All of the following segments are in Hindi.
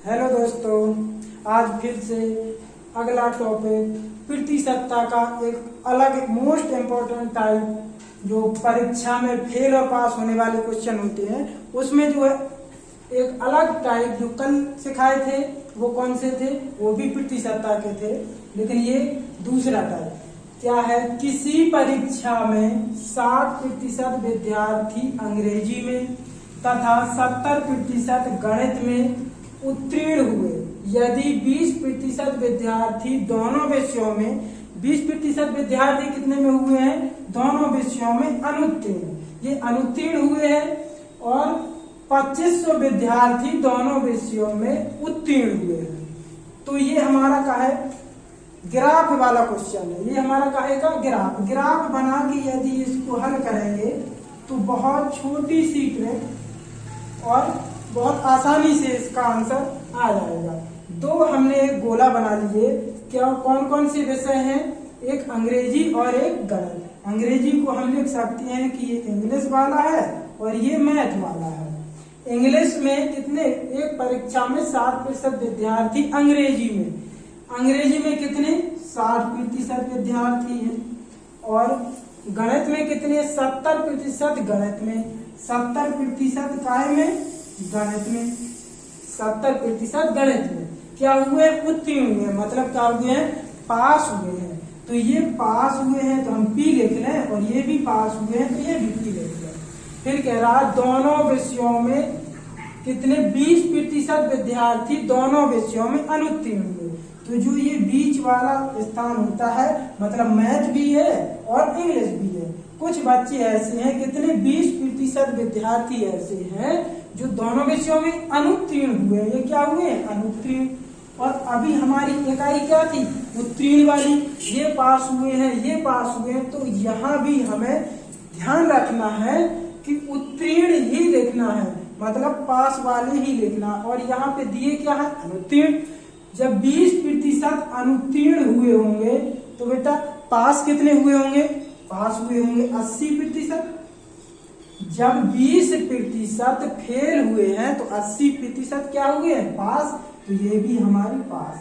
हेलो दोस्तों, आज फिर से अगला टॉपिक प्रतिशतता का एक अलग मोस्ट इम्पोर्टेंट टाइप जो परीक्षा में फेल और पास होने वाले क्वेश्चन होते हैं उसमें जो है एक अलग टाइप जो कल सिखाए थे वो कौन से थे, वो भी प्रतिशतता के थे, लेकिन ये दूसरा टाइप क्या है। किसी परीक्षा में 60% विद्यार्थी अंग्रेजी में तथा 70% गणित में उत्तीर्ण हुए यदि 20% विद्यार्थी दोनों विषयों में 20% विद्यार्थी कितने में हुए हैं, दोनों विषयों में अनुत्तीर्ण, ये अनुत्तीर्ण हुए हैं और 2500 विद्यार्थी दोनों विषयों में उत्तीर्ण हुए हैं। तो ये हमारा का है ग्राफ वाला क्वेश्चन है, ये हमारा काहे का ग्राफ बना के यदि इसको हल करेंगे तो बहुत छोटी सी ट्रिक और बहुत आसानी से इसका आंसर आ जाएगा। दो हमने एक गोला बना लिए, क्या कौन कौन से विषय हैं, एक अंग्रेजी और एक गणित। अंग्रेजी को हम लिख सकते हैं कि ये इंग्लिश वाला है और ये मैथ वाला है। इंग्लिश में कितने, एक परीक्षा में 60% विद्यार्थी अंग्रेजी में कितने 60% विद्यार्थी हैं और गणित में कितने 70% गणित में 70% काय में गणित में 70% गणित में क्या हुए, उत्तीर्ण हुए, मतलब क्या हुए हैं, पास हुए हैं। तो ये पास हुए हैं तो हम पी लिख लें और ये भी पास हुए हैं तो ये भी पी लिख लें। फिर कह रहा दोनों विषयों में कितने 20% विद्यार्थी दोनों विषयों में अनुत्तीर्ण हुए। तो जो ये बीच वाला स्थान होता है मतलब मैथ भी है और इंग्लिश भी है। कुछ बच्चे ऐसे हैं, कितने 20% विद्यार्थी ऐसे हैं जो दोनों विषयों में अनुत्तीर्ण हुए, ये क्या हुए, अनुत्तीर्ण। और अभी हमारी इकाई क्या थी, उत्तीर्ण वाली, ये पास हुए हैं, ये पास हुए हैं। तो यहाँ भी हमें ध्यान रखना है कि उत्तीर्ण ही लिखना है, मतलब पास वाले ही लिखना। और यहाँ पे दिए क्या है, अनुत्तीर्ण। जब 20% अनुत्तीर्ण हुए होंगे तो बेटा पास कितने हुए होंगे, पास हुए होंगे 80%। जब 20% फेल हुए हैं तो 80% क्या हुए हैं, पास। तो ये भी हमारी पास।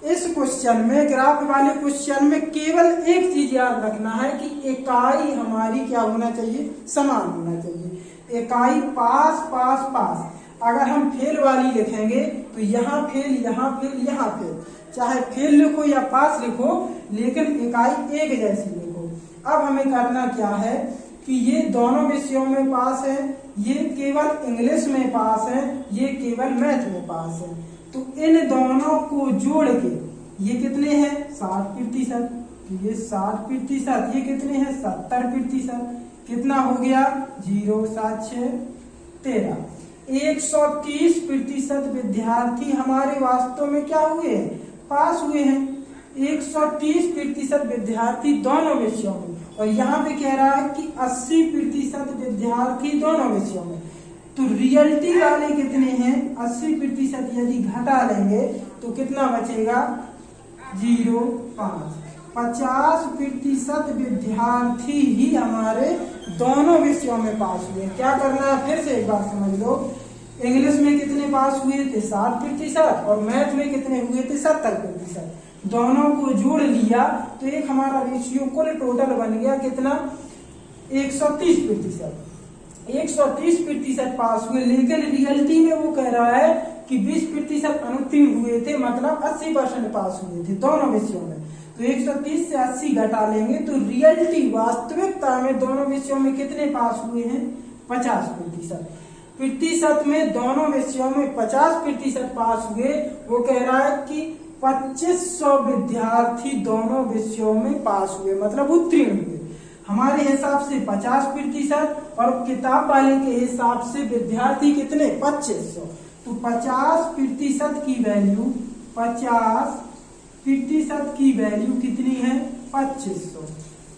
इस क्वेश्चन में, ग्राफ वाले क्वेश्चन में केवल एक चीज याद रखना है कि इकाई हमारी क्या होना चाहिए, समान होना चाहिए। इकाई पास पास पास। अगर हम फेल वाली लिखेंगे तो यहाँ फेल, यहाँ फेल, यहाँ फेल, चाहे फेल लिखो या पास लिखो लेकिन इकाई एक जैसी लिखो। अब हमें करना क्या है कि ये दोनों विषयों में पास है, ये केवल इंग्लिश में पास है, ये केवल मैथ में पास है। तो इन दोनों को जोड़ के ये कितने हैं 60%, ये 60%, ये कितने हैं 70%, कितना हो गया 0 7 6 13। 130% विद्यार्थी हमारे वास्तव में क्या हुए हैं, पास हुए हैं। 130% विद्यार्थी दोनों विषयों में, और यहाँ पे कह रहा है कि 80% विद्यार्थी दोनों विषयों में। तो रियलिटी वाले कितने हैं 80%, यदि घटा लेंगे तो कितना बचेगा 0 5। 50% विद्यार्थी ही हमारे दोनों विषयों में पास हुए। क्या करना है, फिर से एक बार समझ लो। इंग्लिश में कितने पास हुए थे 60% और मैथ में कितने हुए थे 70%। दोनों को जोड़ लिया तो एक हमारा रेशियो कुल टोटल बन गया कितना 130%। 130% पास हुए, लेकिन रियलिटी में वो कह रहा है कि 20% अनुत्तीर्ण हुए थे, मतलब 80% पास हुए थे दोनों विषयों में। तो 130 से 80 घटा लेंगे तो रियलिटी वास्तविकता में दोनों विषयों में कितने पास हुए हैं 50%। प्रतिशत में दोनों विषयों में 50% पास हुए। वो कह रहा है कि 2500 विद्यार्थी दोनों विषयों में पास हुए, मतलब उत्तीर्ण हुए। हमारे हिसाब से 50% और किताब वाले के हिसाब से विद्यार्थी कितने 2500। तो 50% की वैल्यू 50% की वैल्यू कितनी है 2500।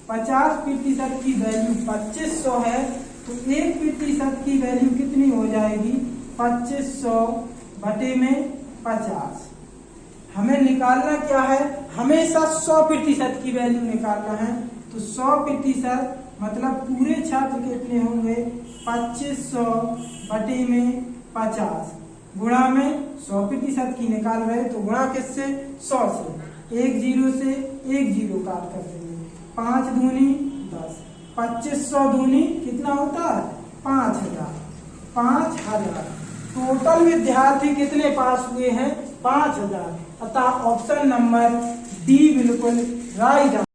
50% की वैल्यू 2500 है तो 1% की वैल्यू कितनी हो जाएगी 2500 बटे में 50। हमें निकालना क्या है, हमेशा 100% की वैल्यू निकालना है। तो 100% मतलब पूरे छात्र कितने होंगे 2500 बटे में 50, गुणा में 100% की निकाल रहे तो गुणा किससे 100 से, एक जीरो से एक जीरो काट कर देंगे, 5 दूनी 10, 2500 दूनी कितना होता है 5000, 5000। टोटल विद्यार्थी कितने पास हुए हैं 5000, अतः ऑप्शन नंबर डी बिल्कुल राइट।